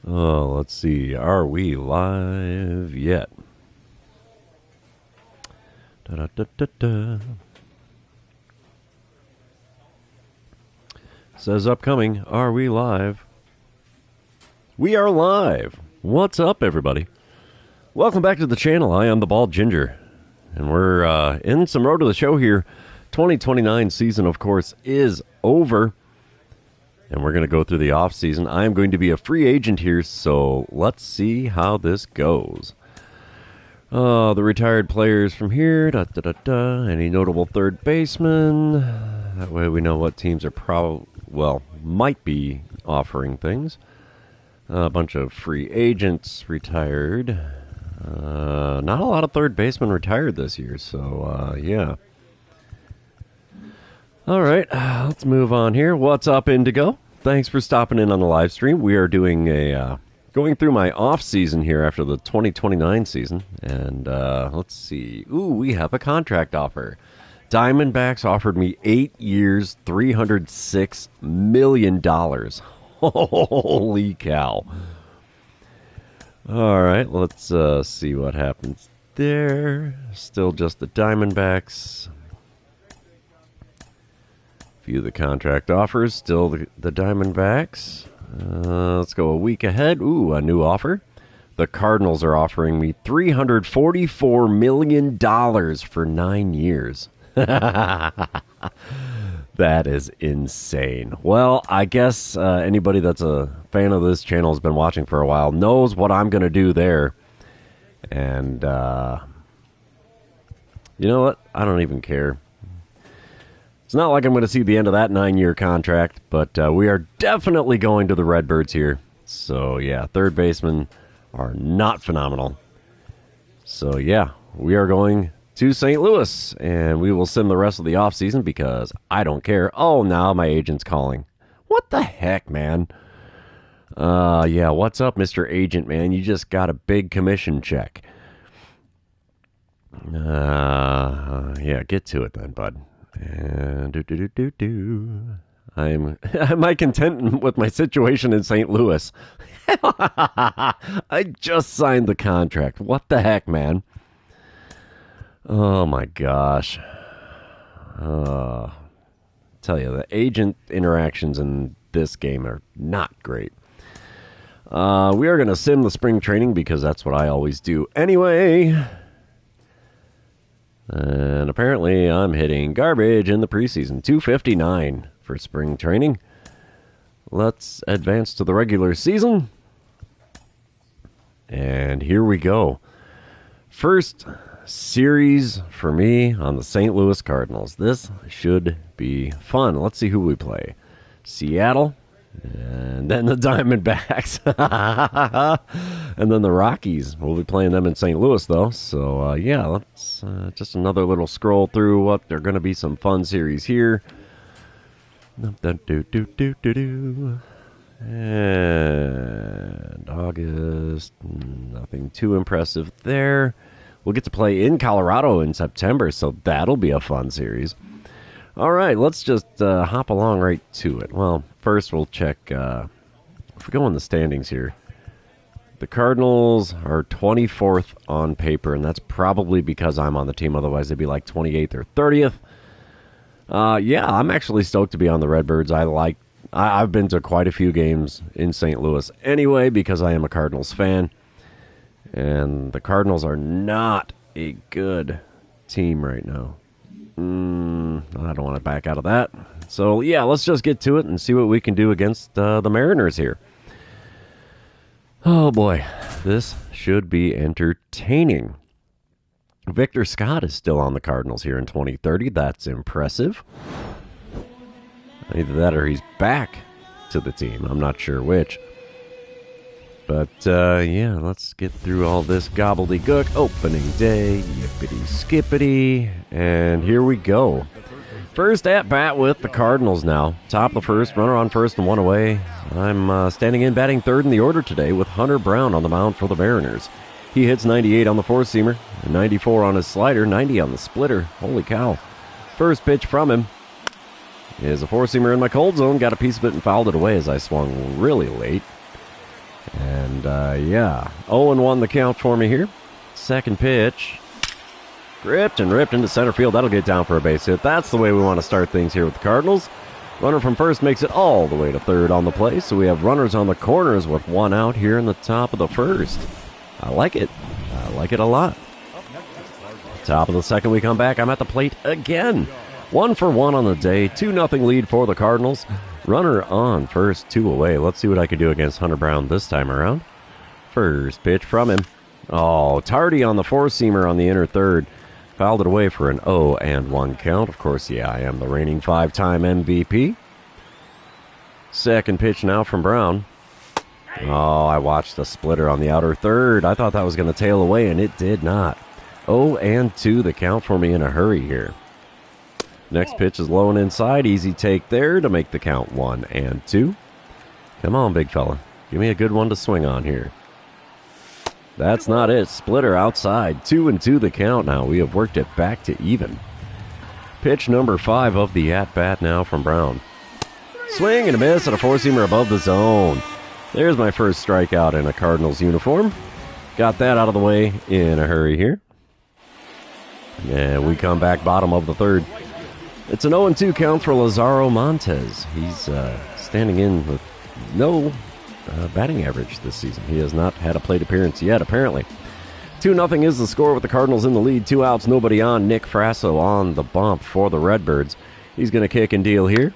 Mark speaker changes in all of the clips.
Speaker 1: Oh, let's see. Are we live yet? Da-da-da-da-da. Says upcoming. Are we live? We are live. What's up, everybody? Welcome back to the channel. I am the Bald Ginger, and we're in some road to the show here. 2029 season, of course, is over, and we're going to go through the off season. I am going to be a free agent here, so let's see how this goes. The retired players from here. Any notable third baseman? That way we know what teams are might be offering things. A bunch of free agents retired. Not a lot of third basemen retired this year, so yeah. All right, let's move on here. What's up, Indigo? Thanks for stopping in on the live stream. We are doing going through my off season here after the 2029 season, and let's see. Ooh, we have a contract offer. Diamondbacks offered me 8 years, $306 million. Holy cow. All right, let's see what happens there. Still just the Diamondbacks. Few of the contract offers, still the Diamondbacks. Let's go a week ahead. Ooh, a new offer. The Cardinals are offering me $344 million for 9 years. That is insane. Well, I guess anybody that's a fan of this channel has been watching for a while knows what I'm going to do there. And you know what? I don't even care. It's not like I'm going to see the end of that 9-year contract, but we are definitely going to the Redbirds here. So, yeah, third basemen are not phenomenal. So, yeah, we are going to St. Louis, and we will sim the rest of the offseason because I don't care. Oh, now my agent's calling. What the heck, man? Yeah, what's up, Mr. Agent, man? You just got a big commission check. Yeah, get to it then, bud. And am I content with my situation in St. Louis? I just signed the contract. What the heck, man? Oh my gosh. Tell you, the agent interactions in this game are not great. We are going to sim the spring training because that's what I always do anyway. And apparently I'm hitting garbage in the preseason. 259 for spring training. Let's advance to the regular season. And here we go. First series for me on the St. Louis Cardinals. This should be fun. Let's see who we play. Seattle. And then the Diamondbacks. And then the Rockies. We'll be playing them in St. Louis, though. So, yeah, let's just another little scroll through what they're going to be some fun series here. And August. Nothing too impressive there. We'll get to play in Colorado in September, so that'll be a fun series. All right, let's just hop along right to it. Well, first we'll check, if we go in the standings here, the Cardinals are 24th on paper, and that's probably because I'm on the team. Otherwise, they'd be like 28th or 30th. Yeah, I'm actually stoked to be on the Redbirds. I've been to quite a few games in St. Louis anyway because I am a Cardinals fan. And the Cardinals are not a good team right now. I don't want to back out of that. So, yeah, let's just get to it and see what we can do against the Mariners here. Oh, boy. This should be entertaining. Victor Scott is still on the Cardinals here in 2030. That's impressive. Either that or he's back to the team. I'm not sure which. But, yeah, let's get through all this gobbledygook. Opening day, yippity-skippity, and here we go. First at-bat with the Cardinals now. Top of the first, runner on first and one away. I'm standing in batting third in the order today with Hunter Brown on the mound for the Mariners. He hits 98 on the four-seamer, 94 on his slider, 90 on the splitter. Holy cow. First pitch from him is a four-seamer in my cold zone. Got a piece of it and fouled it away as I swung really late. And, yeah, 0-1 the count for me here. Second pitch. Gripped and ripped into center field. That'll get down for a base hit. That's the way we want to start things here with the Cardinals. Runner from first makes it all the way to third on the play. So we have runners on the corners with one out here in the top of the first. I like it. I like it a lot. Top of the second we come back. I'm at the plate again. 1-for-1 on the day. 2-0 lead for the Cardinals. Runner on first, 2 away. Let's see what I can do against Hunter Brown this time around. First pitch from him. Oh, tardy on the four-seamer on the inner third. Fouled it away for an 0-1 count. Of course, yeah, I am the reigning 5-time MVP. Second pitch now from Brown. Oh, I watched the splitter on the outer third. I thought that was going to tail away, and it did not. 0-2 the count for me in a hurry here. Next pitch is low and inside. Easy take there to make the count 1-2. Come on, big fella. Give me a good one to swing on here. That's not it. Splitter outside. 2-2 the count now. We have worked it back to even. Pitch number 5 of the at-bat now from Brown. Swing and a miss and a four-seamer above the zone. There's my first strikeout in a Cardinals uniform. Got that out of the way in a hurry here. And we come back bottom of the third. It's an 0-2 count for Lazaro Montes. He's standing in with no batting average this season. He has not had a plate appearance yet, apparently. 2-0 is the score with the Cardinals in the lead. 2 outs, nobody on. Nick Frasso on the bump for the Redbirds. He's going to kick and deal here.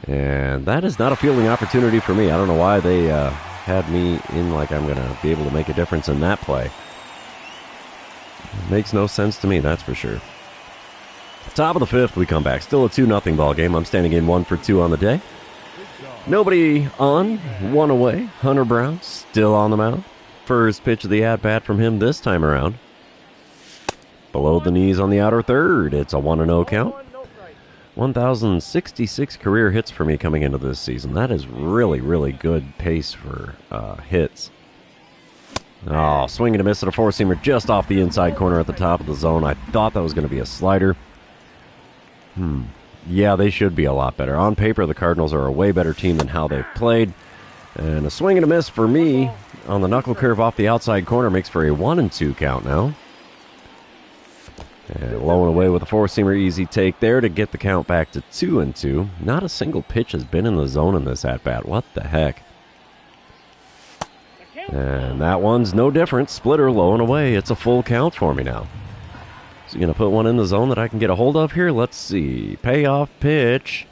Speaker 1: And that is not a fielding opportunity for me. I don't know why they had me in like I'm going to be able to make a difference in that play. It makes no sense to me, that's for sure. Top of the fifth, we come back. Still a 2-0 ball game. I'm standing in 1-for-2 on the day. Nobody on, 1 away. Hunter Brown still on the mound. First pitch of the at-bat from him this time around. Below the knees on the outer third. It's a 1-0 count. 1,066 career hits for me coming into this season. That is really, really good pace for hits. Oh, swing and a miss at a four-seamer just off the inside corner at the top of the zone. I thought that was going to be a slider. Yeah, they should be a lot better. On paper, the Cardinals are a way better team than how they've played. And a swing and a miss for me on the knuckle curve off the outside corner makes for a 1-2 count now. And low and away with a four-seamer, easy take there to get the count back to 2-2. Not a single pitch has been in the zone in this at-bat. What the heck? And that one's no different. Splitter low and away. It's a full count for me now. Is he going to put one in the zone that I can get a hold of here? Let's see. Payoff pitch.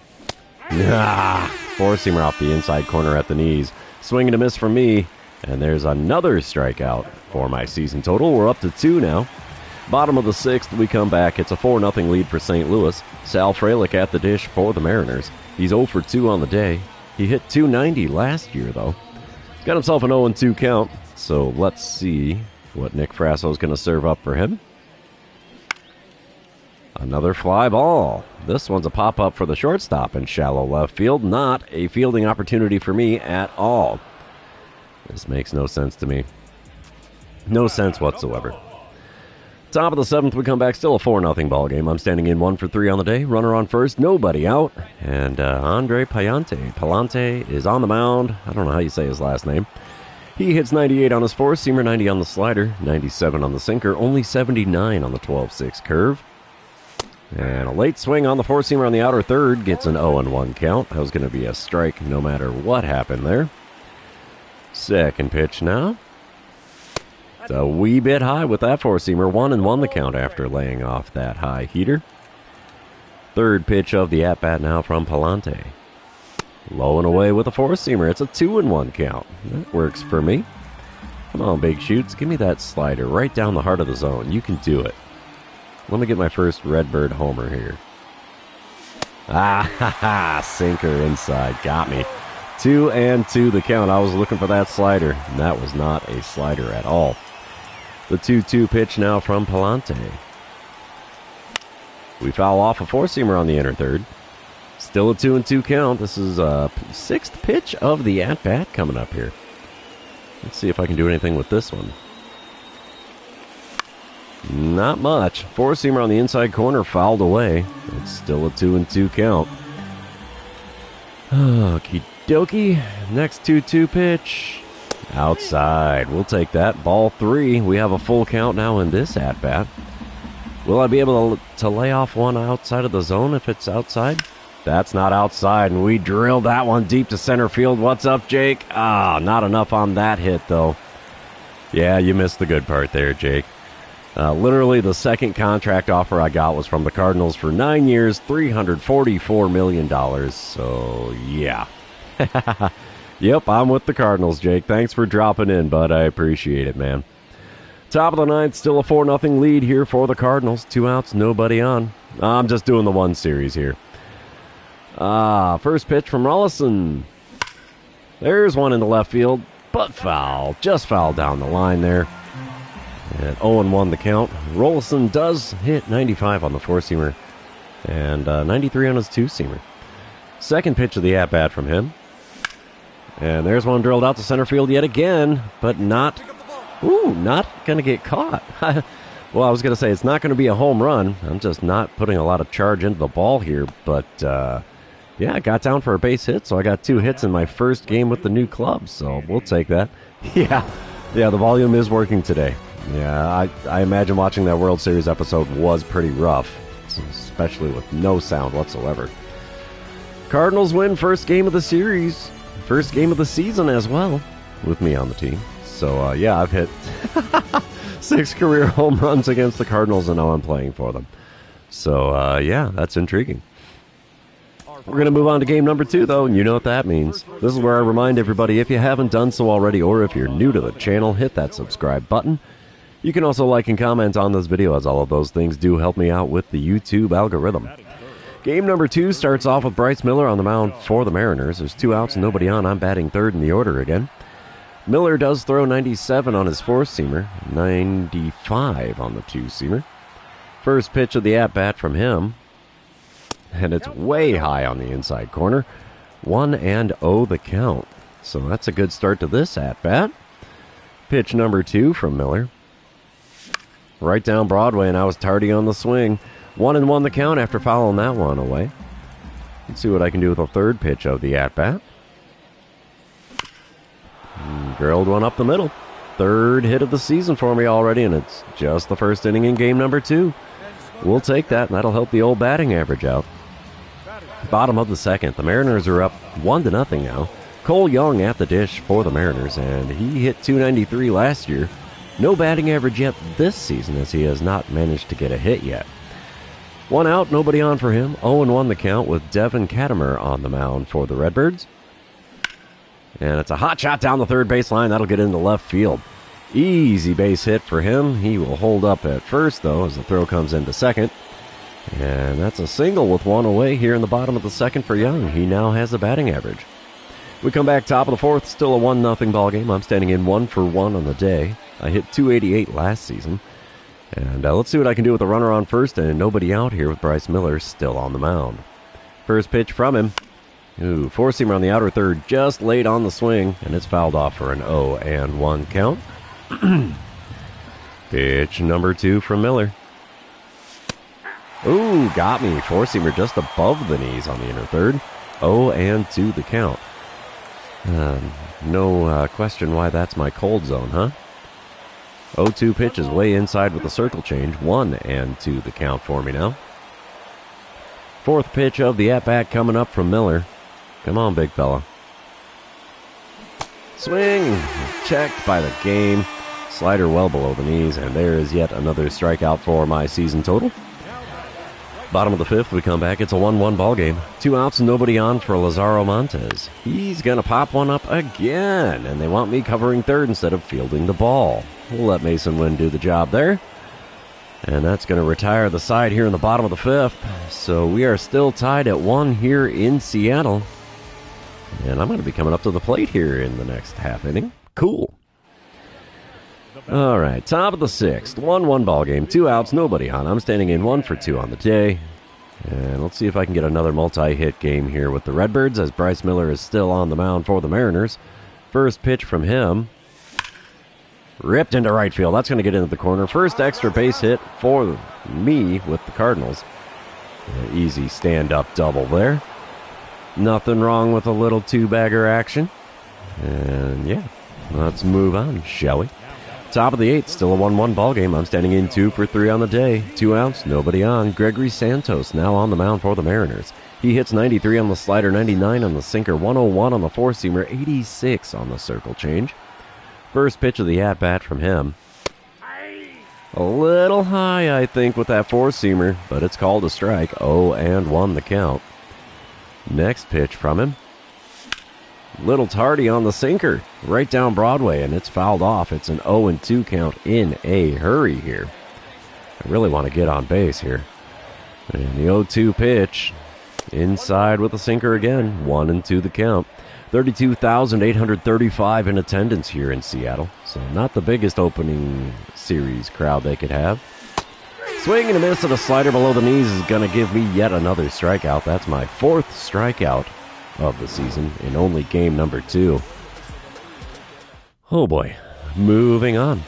Speaker 1: Four-seamer off the inside corner at the knees. Swing and a miss from me. And there's another strikeout for my season total. We're up to 2 now. Bottom of the sixth, we come back. It's a 4-0 lead for St. Louis. Sal Frelick at the dish for the Mariners. He's 0-for-2 on the day. He hit .290 last year, though. He's got himself an 0-2 count. So let's see what Nick Frasso is going to serve up for him. Another fly ball. This one's a pop-up for the shortstop in shallow left field. Not a fielding opportunity for me at all. This makes no sense to me. No sense whatsoever. Top of the seventh, we come back. Still a 4-0 ball game. I'm standing in 1-for-3 on the day. Runner on first, nobody out. And Andre Palante is on the mound. I don't know how you say his last name. He hits 98 on his four-seamer, 90 on the slider, 97 on the sinker, only 79 on the 12-6 curve. And a late swing on the four-seamer on the outer third gets an 0-1 count. That was going to be a strike no matter what happened there. Second pitch now. It's a wee bit high with that four-seamer. 1-1 the count after laying off that high heater. Third pitch of the at-bat now from Palante. Low and away with a four-seamer. It's a 2-1 count. That works for me. Come on, Big Shoots. Give me that slider right down the heart of the zone. You can do it. Let me get my first Redbird homer here. Sinker inside. Got me. 2-2 the count. I was looking for that slider, and that was not a slider at all. The 2-2 pitch now from Palante. We foul off a four-seamer on the inner third. Still a 2-2 count. This is a sixth pitch of the at-bat coming up here. Let's see if I can do anything with this one. Not much. Four-seamer on the inside corner fouled away. It's still a 2-2 count. Okie dokie. Next 2-2 pitch. Outside. We'll take that. Ball 3. We have a full count now in this at-bat. Will I be able to lay off one outside of the zone if it's outside? That's not outside, and we drilled that one deep to center field. What's up, Jake? Not enough on that hit, though. Yeah, you missed the good part there, Jake. Literally, the second contract offer I got was from the Cardinals for 9 years, $344 million. So, yeah. Yep, I'm with the Cardinals, Jake. Thanks for dropping in, bud. I appreciate it, man. Top of the ninth, still a 4-0 lead here for the Cardinals. 2 outs, nobody on. I'm just doing the one series here. First pitch from Rollison. There's one in the left field, but foul. Just foul down the line there. And 0-1 the count. Rollison does hit 95 on the 4-seamer and 93 on his 2-seamer. Second pitch of the at-bat from him. And there's one drilled out to center field yet again, but not going to get caught. Well, I was going to say it's not going to be a home run. I'm just not putting a lot of charge into the ball here, but yeah, I got down for a base hit, so I got 2 hits in my first game with the new club, so we'll take that. Yeah, the volume is working today. Yeah, I imagine watching that World Series episode was pretty rough, especially with no sound whatsoever. Cardinals win first game of the series, first game of the season as well, with me on the team. So, yeah, I've hit 6 career home runs against the Cardinals, and now I'm playing for them. So, yeah, that's intriguing. We're going to move on to game number 2, though, and you know what that means. This is where I remind everybody, if you haven't done so already, or if you're new to the channel, hit that subscribe button. You can also like and comment on this video, as all of those things do help me out with the YouTube algorithm. Game number 2 starts off with Bryce Miller on the mound for the Mariners. There's 2 outs and nobody on. I'm batting third in the order again. Miller does throw 97 on his 4-seamer, 95 on the 2-seamer. First pitch of the at-bat from him. And it's way high on the inside corner. 1-0 the count. So that's a good start to this at-bat. Pitch number 2 from Miller. Right down Broadway, and I was tardy on the swing. 1-1 the count after fouling that one away. Let's see what I can do with the third pitch of the at-bat. Drilled one up the middle. Third hit of the season for me already, and it's just the first inning in game number 2. We'll take that, and that'll help the old batting average out. Bottom of the second, the Mariners are up 1-0 now. Cole Young at the dish for the Mariners, and he hit .293 last year. No batting average yet this season, as he has not managed to get a hit yet. 1 out, nobody on for him. 0-1 the count with Devin Katimer on the mound for the Redbirds. And it's a hot shot down the third baseline. That'll get into left field. Easy base hit for him. He will hold up at first, though, as the throw comes into second. And that's a single with 1 away here in the bottom of the second for Young. He now has a batting average. We come back top of the fourth, still a 1-0 ball game. I'm standing in 1 for 1 on the day. I hit .288 last season. And let's see what I can do with a runner on first and nobody out here with Bryce Miller still on the mound. First pitch from him. 4-seamer on the outer third, just late on the swing, and it's fouled off for an 0-1 count. Pitch number 2 from Miller. Got me. 4-seamer just above the knees on the inner third. 0-2 the count. No question why that's my cold zone, huh? 0-2 pitch is way inside with the circle change. 1-2 the count for me now. Fourth pitch of the at-bat coming up from Miller. Come on, big fella. Swing. Checked by the game. Slider well below the knees, and there is yet another strikeout for my season total. Bottom of the fifth, we come back. It's a 1-1 ball game. 2 outs and nobody on for Lazaro Montes. He's going to pop one up again, and they want me covering third instead of fielding the ball. We'll let Mason Wynn do the job there. And that's going to retire the side here in the bottom of the fifth. So we are still tied at 1 here in Seattle. And I'm going to be coming up to the plate here in the next half inning. Cool. All right, top of the sixth. 1-1 ball game. 2 outs, nobody on. I'm standing in 1 for 2 on the day. And let's see if I can get another multi-hit game here with the Redbirds, as Bryce Miller is still on the mound for the Mariners. First pitch from him. Ripped into right field. That's going to get into the corner. First extra base hit for me with the Cardinals. Easy stand-up double there. Nothing wrong with a little two-bagger action. And yeah, let's move on, shall we? Top of the 8th, still a 1-1 ball game. I'm standing in 2 for 3 on the day. 2 outs, nobody on. Gregory Santos now on the mound for the Mariners. He hits 93 on the slider, 99 on the sinker, 101 on the four-seamer, 86 on the circle change. First pitch of the at-bat from him. A little high, I think, with that four-seamer, but it's called a strike. 0-1 the count. Next pitch from him. Little tardy on the sinker, right down Broadway, and it's fouled off. It's an 0-2 count in a hurry here. I really want to get on base here. And the 0-2 pitch, inside with the sinker again. 1-2 the count. 32,835 in attendance here in Seattle, so not the biggest opening series crowd they could have. Swing and a miss at a slider below the knees is going to give me yet another strikeout. That's my 4th strikeout of the season in only game number 2. Oh boy, moving on.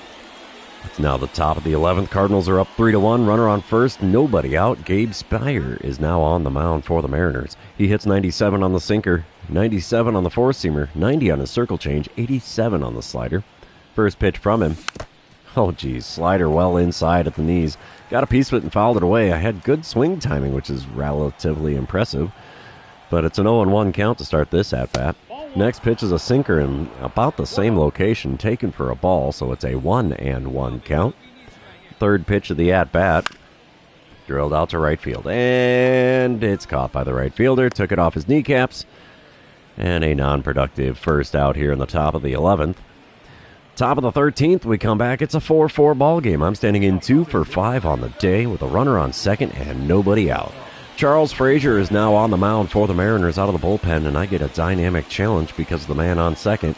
Speaker 1: It's now the top of the 11th. Cardinals are up 3-1. Runner on first, nobody out. Gabe Spire is now on the mound for the Mariners. He hits 97 on the sinker, 97 on the four-seamer, 90 on his circle change, 87 on the slider. First pitch from him. Oh geez, slider well inside at the knees. Got a piece of it and fouled it away. I had good swing timing, which is relatively impressive. But it's an 0-1 count to start this at-bat. Next pitch is a sinker in about the same location, taken for a ball, so it's a 1-1 count. Third pitch of the at-bat, drilled out to right field, and it's caught by the right fielder, took it off his kneecaps, and a non-productive first out here in the top of the 11th. Top of the 13th, we come back. It's a 4-4 ball game. I'm standing in 2 for 5 on the day with a runner on second and nobody out. Charles Frazier is now on the mound for the Mariners out of the bullpen, and I get a dynamic challenge because of the man on second.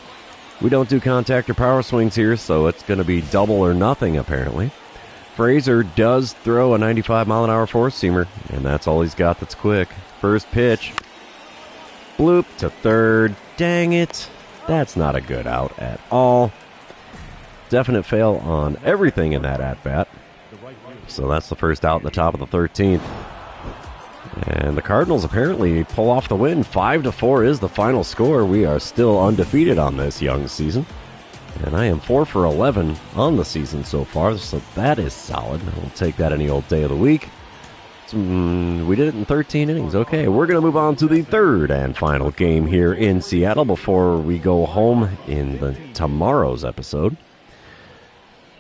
Speaker 1: We don't do contact or power swings here, so it's going to be double or nothing, apparently. Frazier does throw a 95-mile-an-hour four-seamer, and that's all he's got that's quick. First pitch. Bloop to third. Dang it. That's not a good out at all. Definite fail on everything in that at-bat. So that's the first out in the top of the 13th. And the Cardinals apparently pull off the win. 5-4 is the final score. We are still undefeated on this young season. And I am 4 for 11 on the season so far, so that is solid. I'll take that any old day of the week. We did it in 13 innings. Okay, we're going to move on to the third and final game here in Seattle before we go home in tomorrow's episode.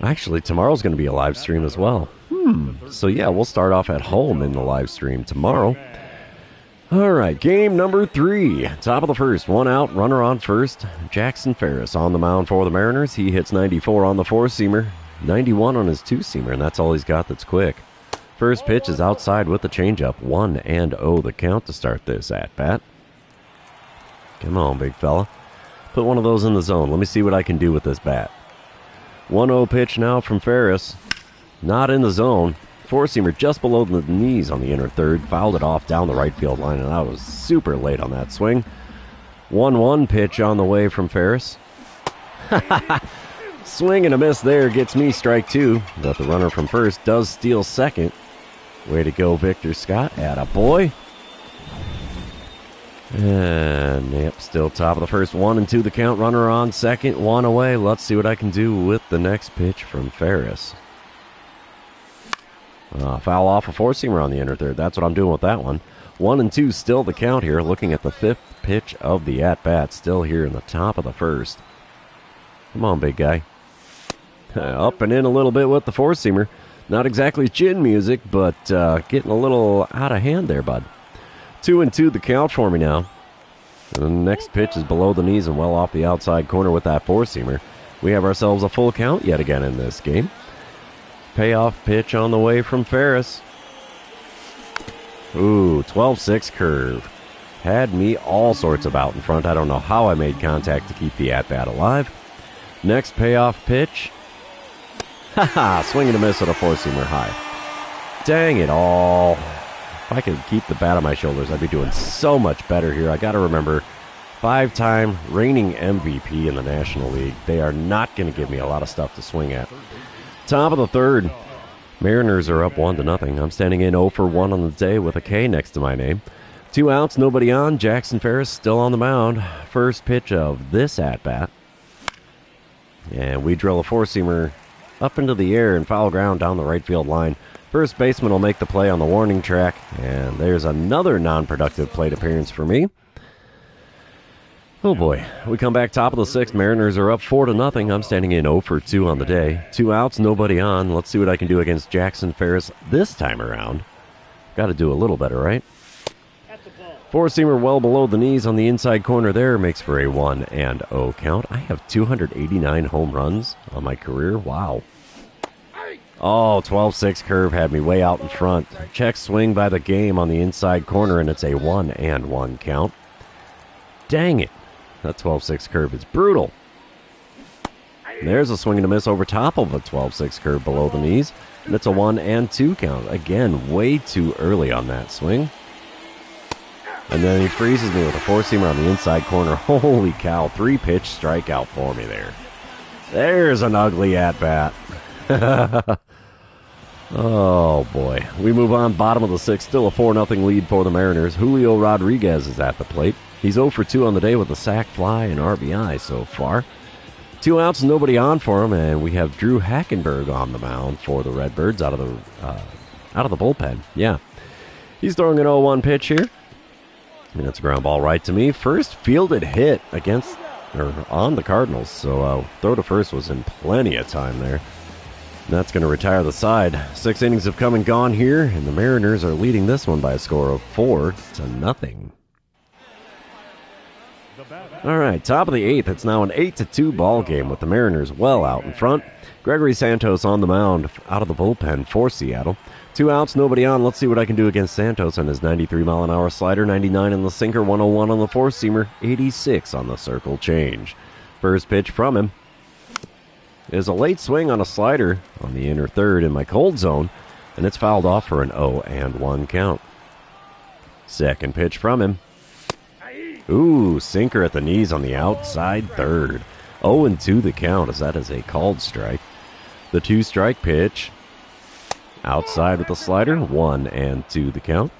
Speaker 1: Actually, tomorrow's going to be a live stream as well. So yeah, we'll start off at home in the live stream tomorrow. All right, game number 3. Top of the first, 1 out, runner on first. Jackson Ferris on the mound for the Mariners. He hits 94 on the four-seamer, 91 on his two-seamer, and that's all he's got that's quick. First pitch is outside with the changeup. 1-0 the count to start this at-bat. Come on, big fella. Put one of those in the zone. Let me see what I can do with this bat. 1-0 pitch now from Ferris. Not in the zone. Four-seamer just below the knees on the inner third. Fouled it off down the right field line, and I was super late on that swing. 1-1 pitch on the way from Ferris. Swing and a miss there gets me strike 2, but the runner from first does steal second. Way to go, Victor Scott. Attaboy. And yep, still top of the first. 1-2 the count. Runner on second. 1 away. Let's see what I can do with the next pitch from Ferris. Foul off a four-seamer on the inner third. That's what I'm doing with that one. 1-2 still the count here. Looking at the 5th pitch of the at-bat. Still here in the top of the first. Come on, big guy. Up and in a little bit with the four-seamer. Not exactly chin music, but getting a little out of hand there, bud. 2-2 the count for me now. And the next pitch is below the knees and well off the outside corner with that four-seamer. We have ourselves a full count yet again in this game. Payoff pitch on the way from Ferris. Ooh, 12-6 curve. Had me all sorts of out in front. I don't know how I made contact to keep the at-bat alive. Next payoff pitch. Haha, swing and a miss at a four-seamer high. Dang it all. If I could keep the bat on my shoulders, I'd be doing so much better here. I got to remember, 5-time reigning MVP in the National League. They are not going to give me a lot of stuff to swing at. Top of the third. Mariners are up 1-0. I'm standing in 0 for 1 on the day with a K next to my name. 2 outs, nobody on. Jackson Ferris still on the mound. First pitch of this at-bat. And we drill a four-seamer up into the air and foul ground down the right field line. First baseman will make the play on the warning track. And there's another non-productive plate appearance for me. Oh boy. We come back top of the sixth. Mariners are up 4-0. I'm standing in 0 for 2 on the day. 2 outs, nobody on. Let's see what I can do against Jackson Ferris this time around. Got to do a little better, right? Four-seamer well below the knees on the inside corner there makes for a 1-0 count. I have 289 home runs on my career. Wow. Oh, 12-6 curve had me way out in front. Check swing by the game on the inside corner, and it's a 1-1 count. Dang it. That 12-6 curve is brutal. There's a swing and a miss over top of a 12-6 curve below the knees, and it's a 1-2 count. Again, way too early on that swing. And then he freezes me with a four-seamer on the inside corner. Holy cow, 3-pitch strikeout for me there. There's an ugly at-bat. Oh, boy. We move on, bottom of the sixth, still a 4-0 lead for the Mariners. Julio Rodriguez is at the plate. He's 0 for 2 on the day with a sac fly and RBI so far. 2 outs, nobody on for him, and we have Drew Hackenberg on the mound for the Redbirds out of the bullpen. Yeah. He's throwing an 0-1 pitch here. And it's a ground ball right to me. First fielded hit on the Cardinals. So throw to first was in plenty of time there. And that's going to retire the side. 6 innings have come and gone here, and the Mariners are leading this one by a score of 4-0. All right, top of the 8th. It's now an 8-2 ball game with the Mariners well out in front. Gregory Santos on the mound out of the bullpen for Seattle. 2 outs, nobody on. Let's see what I can do against Santos on his 93-mile-an-hour slider, 99 on the sinker, 101 on the four-seamer, 86 on the circle change. First pitch from him is a late swing on a slider on the inner third in my cold zone, and it's fouled off for an 0-1 count. Second pitch from him. Ooh, sinker at the knees on the outside third. 0-2 the count, as that is a called strike. The 2-strike pitch. Outside with the slider, 1-2 the count.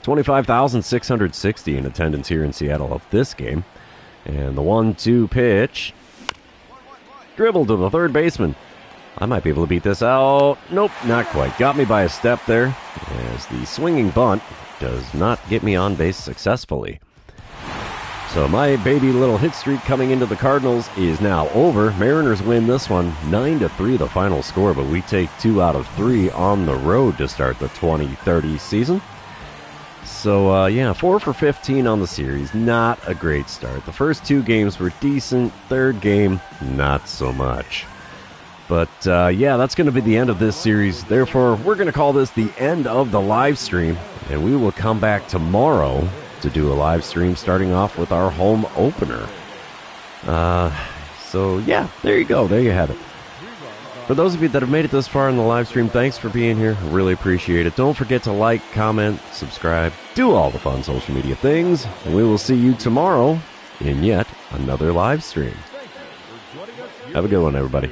Speaker 1: 25,660 in attendance here in Seattle of this game. And the 1-2 pitch. Dribble to the third baseman. I might be able to beat this out. Nope, not quite. Got me by a step there, as the swinging bunt does not get me on base successfully. So my baby little hit streak coming into the Cardinals is now over. Mariners win this one, 9-3 the final score, but we take 2 out of 3 on the road to start the 2030 season. So, 4 for 15 on the series. Not a great start. The first 2 games were decent. Third game, not so much. But, that's going to be the end of this series. Therefore, we're going to call this the end of the live stream, and we will come back tomorrow to do a live stream starting off with our home opener. There you go. There you have it. For those of you that have made it this far in the live stream, thanks for being here. I really appreciate it. Don't forget to like, comment, subscribe, do all the fun social media things, and we will see you tomorrow in yet another live stream. Have a good one, everybody.